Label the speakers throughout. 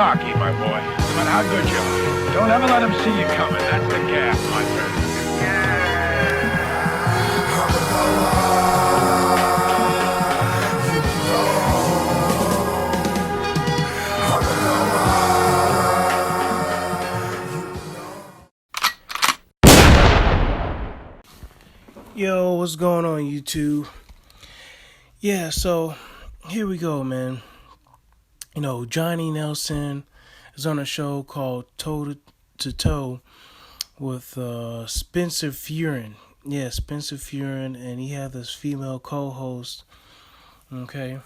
Speaker 1: cocky, my boy. No matter how good you are. Don't ever let him see you coming. That's the gas, my friend.
Speaker 2: Yo, what's going on, YouTube? Yeah, so here we go, man. You know, Johnny Nelson is on a show called Toe to Toe with Spencer Furin. Yeah, Spencer Furin, and he had this female co-host. Okay,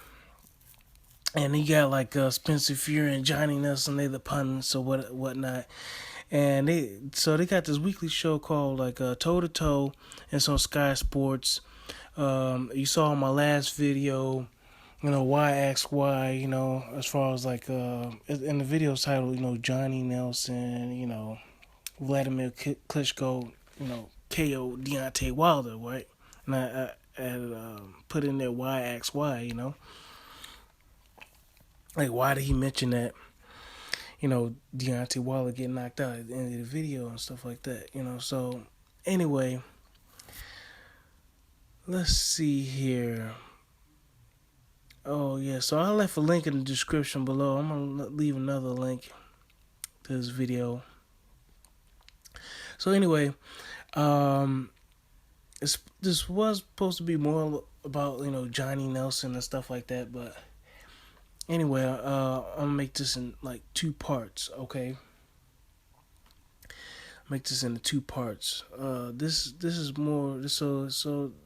Speaker 2: and he got like Spencer Furin, Johnny Nelson, they the pundits or whatnot. And they got this weekly show called like Toe to Toe. It's on Sky Sports. You saw my last video, you know, why ask why, you know, as far as like in the video title, you know, Johnny Nelson, you know, Vladimir Klitschko, you know, KO Deontay Wilder, right? And I put in there why ask why, you know, like why did he mention that? You know, Deontay Wilder getting knocked out at the end of the video and stuff like that, you know. So, anyway, let's see here. Oh, yeah, so I left a link in the description below. I'm going to leave another link to this video. So, anyway, this was supposed to be more about, you know, Johnny Nelson and stuff like that, but anyway, I'm gonna make this in like two parts, okay? Make this into two parts. This is more so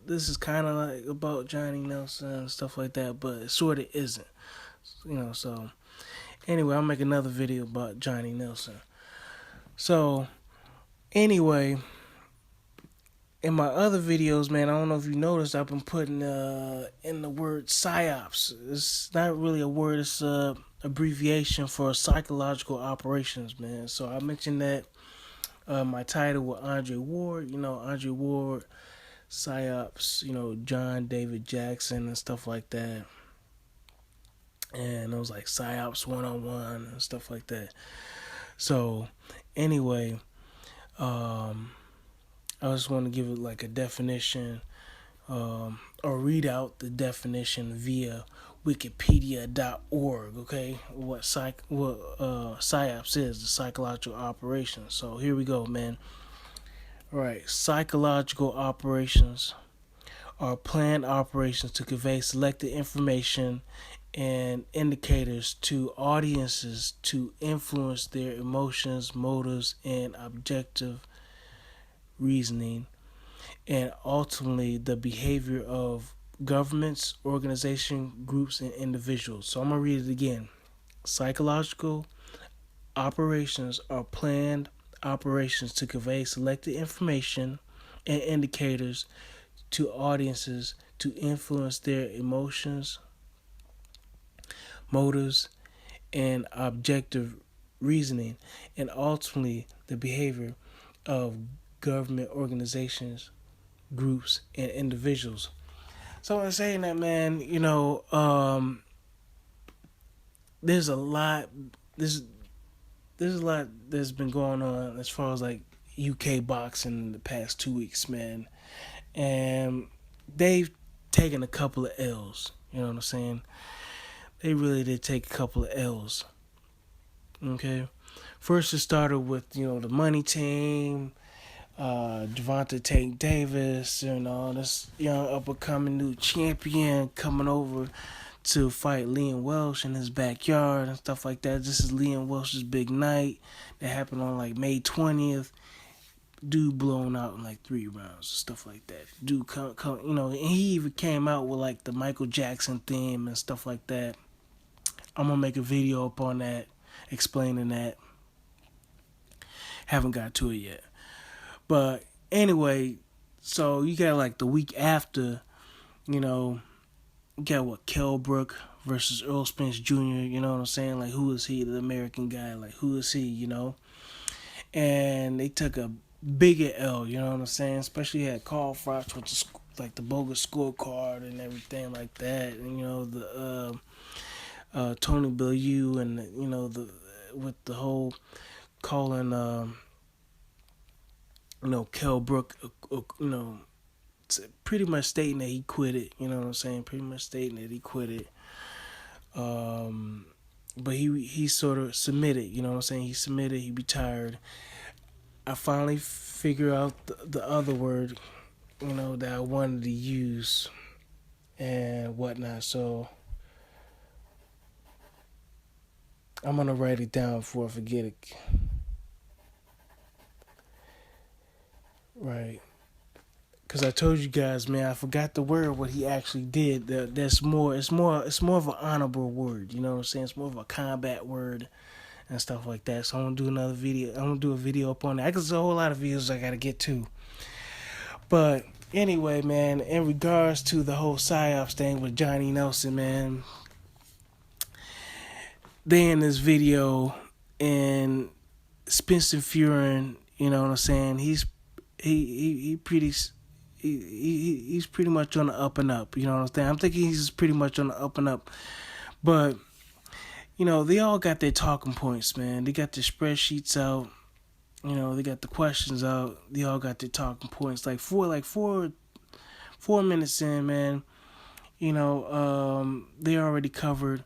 Speaker 2: this is kind of like about Johnny Nelson and stuff like that, but it sort of isn't, you know. So anyway, I'll make another video about Johnny Nelson. So anyway, in my other videos, man, I don't know if you noticed, I've been putting in the word PSYOPs. It's not really a word, it's a abbreviation for psychological operations, man. So I mentioned that my title with Andre Ward, you know, Andre Ward, PSYOPs, you know, John David Jackson and stuff like that. And it was like PSYOPs 101 and stuff like that. So anyway, I just want to give it like a definition, or read out the definition via wikipedia.org, okay? What PSYOPs is, the psychological operations. So here we go, man. All right, psychological operations are planned operations to convey selected information and indicators to audiences to influence their emotions, motives, and objective reasoning, and ultimately the behavior of governments, organizations, groups, and individuals. So I'm going to read it again. Psychological operations are planned operations to convey selected information and indicators to audiences to influence their emotions, motives, and objective reasoning, and ultimately the behavior of government, organizations, groups, and individuals. So in saying that, man, you know, there's a lot that's been going on as far as like UK boxing in the past 2 weeks, man. And they've taken a couple of L's, you know what I'm saying? They really did take a couple of L's. Okay? First it started with, you know, the money team, Gervonta Tank Davis, you know, this young up-and-coming new champion coming over to fight Liam Welsh in his backyard and stuff like that. This is Liam Welsh's big night that happened on like May 20th. Dude blown out in like 3 rounds and stuff like that. Dude come, you know, and he even came out with like the Michael Jackson theme and stuff like that. I'm gonna make a video up on that, explaining that. Haven't got to it yet. But anyway, so you got like the week after, you know, you got what, Kell versus Earl Spence Jr., you know what I'm saying? Like, who is he, the American guy? Like, who is he, you know? And they took a bigger L, you know what I'm saying? Especially had Carl Froch with the bogus scorecard and everything like that. And, you know, the Tony Bellew and, you know, the with the whole calling, Kell Brook, pretty much stating that he quit it. You know what I'm saying? Pretty much stating that he quit it. But he sort of submitted. You know what I'm saying? He submitted. He retired. I finally figured out the other word, that I wanted to use and whatnot. So I'm gonna write it down before I forget it. Right. Cause I told you guys, man, I forgot the word what he actually did. That's more. It's more of an honorable word. You know what I'm saying? It's more of a combat word and stuff like that. So I'm gonna do another video. I'm gonna do a video up on that. Cause there's a whole lot of videos I gotta get to. But anyway, man, in regards to the whole PSYOP thing with Johnny Nelson, man, they in this video and Spencer Furin, you know what I'm saying? He's pretty much on the up and up. You know what I'm saying? I'm thinking he's pretty much on the up and up. But they all got their talking points, man. They got their spreadsheets out. They got the questions out. They all got their talking points. Like 4 minutes in, man. They already covered,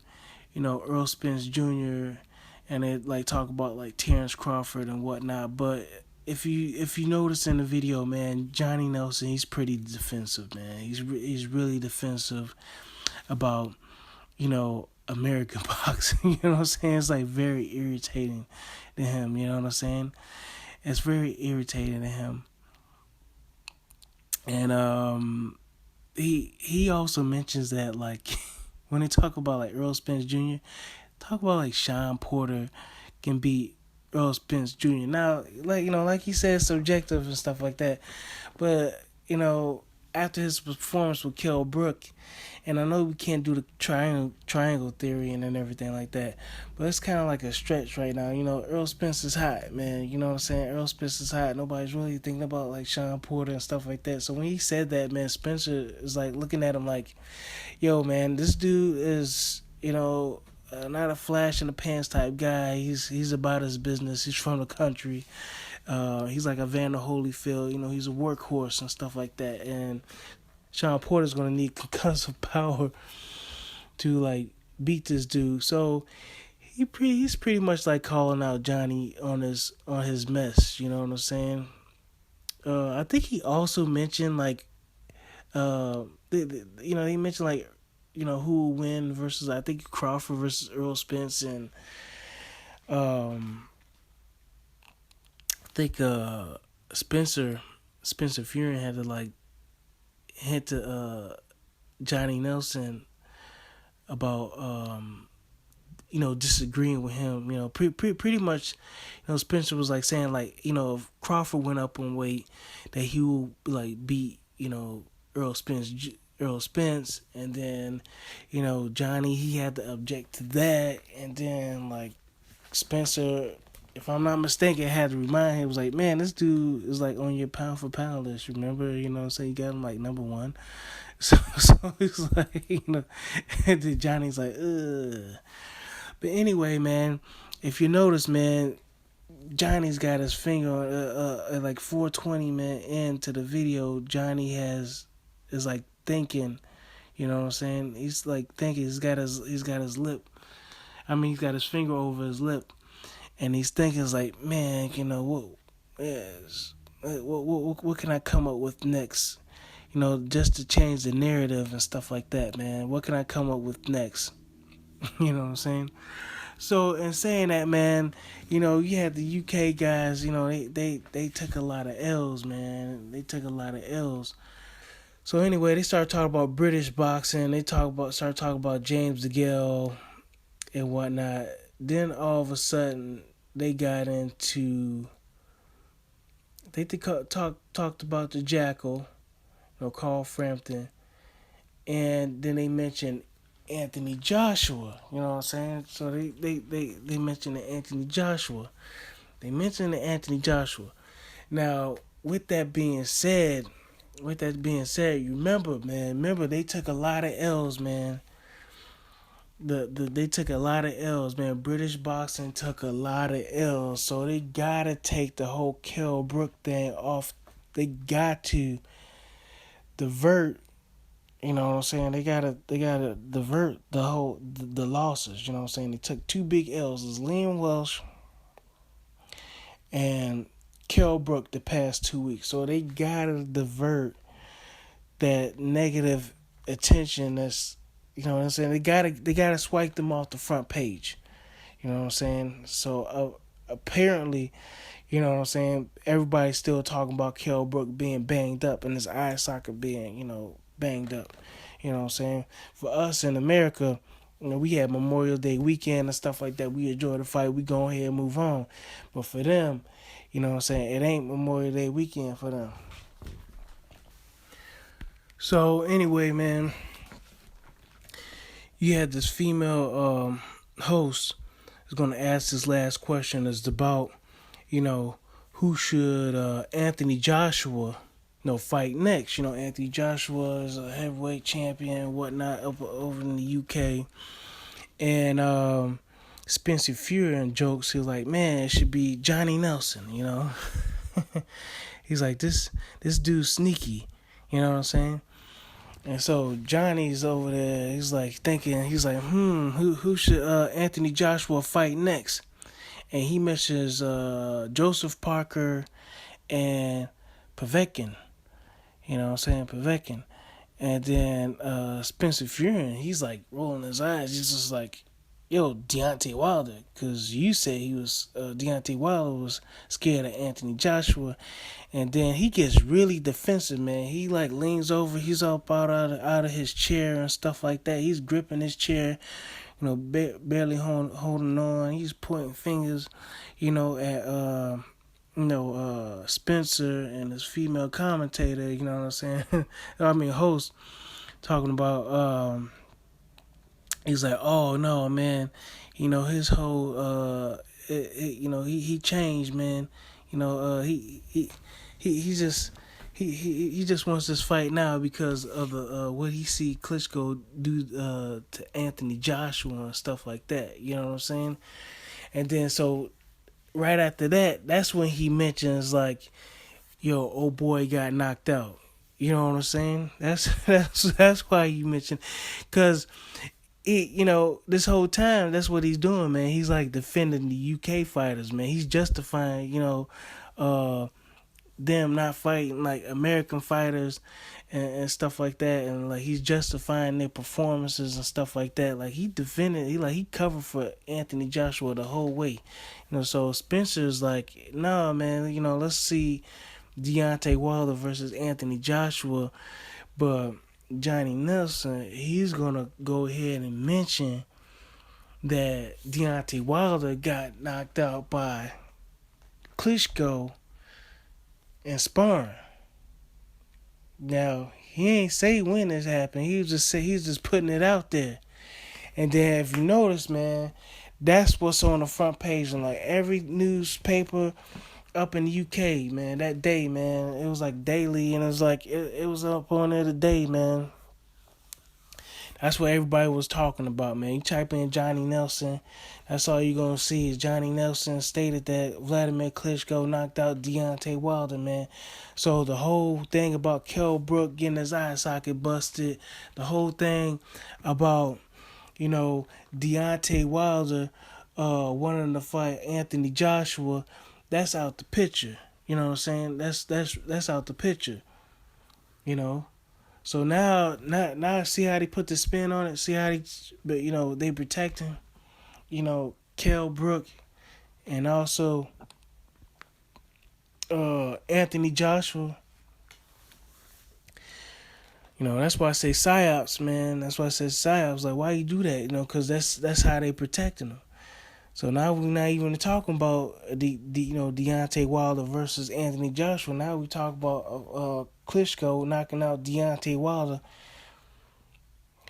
Speaker 2: Earl Spence Jr. and they like talk about like Terrence Crawford and whatnot. But if you notice in the video, man, Johnny Nelson, he's pretty defensive, man. He's really defensive about American boxing. You know what I'm saying? It's like very irritating to him. You know what I'm saying? It's very irritating to him. And he also mentions that like when they talk about like Earl Spence Jr., talk about like Sean Porter can beat Earl Spence Jr. Now, like he said, subjective and stuff like that. But after his performance with Kell Brook, and I know we can't do the triangle theory and everything like that, but it's kind of like a stretch right now. Earl Spence is hot, man. You know what I'm saying? Earl Spence is hot. Nobody's really thinking about like Sean Porter and stuff like that. So when he said that, man, Spencer is like looking at him like, yo, man, this dude is, not a flash in the pants type guy. He's about his business. He's from the country. He's like a Vander Holyfield. He's a workhorse and stuff like that. And Sean Porter's gonna need concussive power to like beat this dude. So he's pretty much like calling out Johnny on his mess. You know what I'm saying? I think he also mentioned like, he mentioned like, who will win versus I think Crawford versus Earl Spence, and I think Spencer Fury had to like hint to Johnny Nelson about disagreeing with him. Pretty much, Spencer was like saying like, if Crawford went up in weight, that he will like beat Earl Spence, and then Johnny, he had to object to that, and then like Spencer, if I'm not mistaken, had to remind him, was like, man, this dude is like on your pound for pound list, remember? So you got him like number one. So it's like, and then Johnny's like, ugh. But anyway, man, if you notice, man, Johnny's got his finger at like 4:20 man into the video. Johnny is like thinking, you know what I'm saying? He's like thinking. He's got his lip. I mean, he's got his finger over his lip, and he's thinking, it's like, man, what can I come up with next? Just to change the narrative and stuff like that, man. What can I come up with next? You know what I'm saying? So in saying that, man, you had the UK guys. They took a lot of L's, man. They took a lot of L's. So anyway, they started talking about British boxing. They started talking about James DeGale and whatnot. Then all of a sudden, they got into. They talked about the Jackal, Carl Frampton, and then they mentioned Anthony Joshua. You know what I'm saying? So they mentioned Anthony Joshua. They mentioned Anthony Joshua. Now, with that being said, you remember they took a lot of L's, man. they took a lot of L's, man. British boxing took a lot of L's, so they gotta take the whole Kell Brook thing off. They got to divert. You know what I'm saying? They gotta divert the losses. You know what I'm saying? They took two big L's. It's Liam Welsh and Kell Brook the past 2 weeks. So they gotta divert that negative attention. That's, you know what I'm saying? They gotta swipe them off the front page. You know what I'm saying? So apparently, you know what I'm saying, everybody's still talking about Kell Brook being banged up and his eye socket being, banged up. You know what I'm saying? For us in America, we had Memorial Day weekend and stuff like that. We enjoy the fight. We go ahead and move on. But for them, you know what I'm saying, it ain't Memorial Day weekend for them. So anyway, man, you had this female host is going to ask this last question. It's about, who should Anthony Joshua, fight next. Anthony Joshua is a heavyweight champion and whatnot over in the UK. And Spencer Fury jokes, he's like, man, it should be Johnny Nelson, He's like, this dude's sneaky, you know what I'm saying? And so Johnny's over there, he's like thinking, he's like, who should Anthony Joshua fight next? And he mentions Joseph Parker and Povetkin. You know what I'm saying? Povetkin. And then Spencer Fury, he's like rolling his eyes. He's just like, yo, Deontay Wilder. Because you said Deontay Wilder was scared of Anthony Joshua. And then he gets really defensive, man. He like leans over. He's up out of his chair and stuff like that. He's gripping his chair, barely holding on. He's pointing fingers, at Spencer and his female commentator, you know what I'm saying? Host, talking about, he's like, oh no, man, his whole, he changed, man. He just wants this fight now because of the what he see Klitschko do to Anthony Joshua and stuff like that. You know what I'm saying? And then so right after that, that's when he mentions like, yo, old boy got knocked out. You know what I'm saying? That's why you mentioned, because this whole time that's what he's doing, man. He's like defending the UK fighters, man. He's justifying, them not fighting like American fighters and stuff like that, and like he's justifying their performances and stuff like that. Like he covered for Anthony Joshua the whole way, So Spencer's like, nah, man, let's see Deontay Wilder versus Anthony Joshua, but Johnny Nelson, he's gonna go ahead and mention that Deontay Wilder got knocked out by Klitschko and sparring. Now he ain't say when this happened. He's just putting it out there. And then if you notice, man, that's what's on the front page and like every newspaper up in the UK, man. That day, man, it was like daily, and it was like it was up on there today, man. That's what everybody was talking about, man. You type in Johnny Nelson, that's all you're going to see is Johnny Nelson stated that Vladimir Klitschko knocked out Deontay Wilder, man. So the whole thing about Kell Brook getting his eye socket busted, the whole thing about, Deontay Wilder wanting to fight Anthony Joshua, that's out the picture. You know what I'm saying? That's out the picture, So now see how they put the spin on it. See how they protect him. Kell Brook and also Anthony Joshua. That's why I say PSYOPs, man. That's why I say PSYOPs. Like, why you do that? Because that's how they protecting them. So now we're not even talking about the Deontay Wilder versus Anthony Joshua. Now we talk about Klitschko knocking out Deontay Wilder.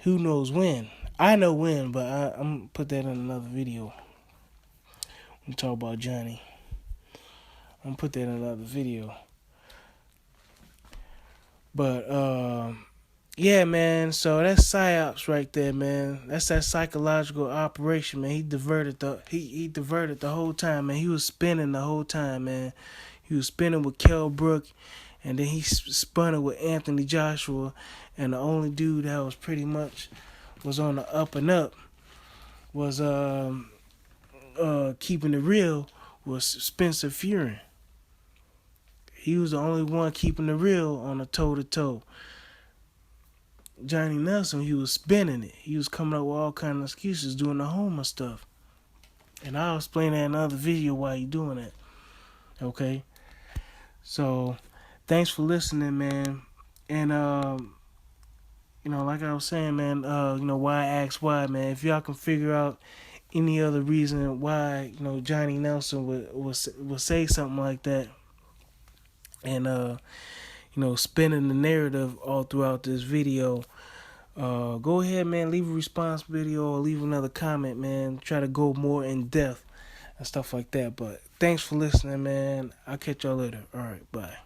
Speaker 2: Who knows when? I know when, but I'm going to put that in another video. We talk about Johnny. I'm going to put that in another video. But Yeah, man. So that's psyops right there, man. That's that psychological operation, man. He diverted the whole time, man. He was spinning the whole time, man. He was spinning with Kell, and then he spun it with Anthony Joshua, and the only dude that was pretty much was on the up and up was keeping it real was Spencer Furin. He was the only one keeping it real on a toe to toe. Johnny Nelson, he was spinning it. He was coming up with all kind of excuses, doing the homeless stuff. And I'll explain that in another video why he doing that. Okay? So, thanks for listening, man. And, like I was saying, man, why ask why, man. If y'all can figure out any other reason why, Johnny Nelson would say something like that and, spinning the narrative all throughout this video, go ahead, man, leave a response video or leave another comment, man. Try to go more in depth and stuff like that. But thanks for listening, man. I'll catch y'all later. All right, bye.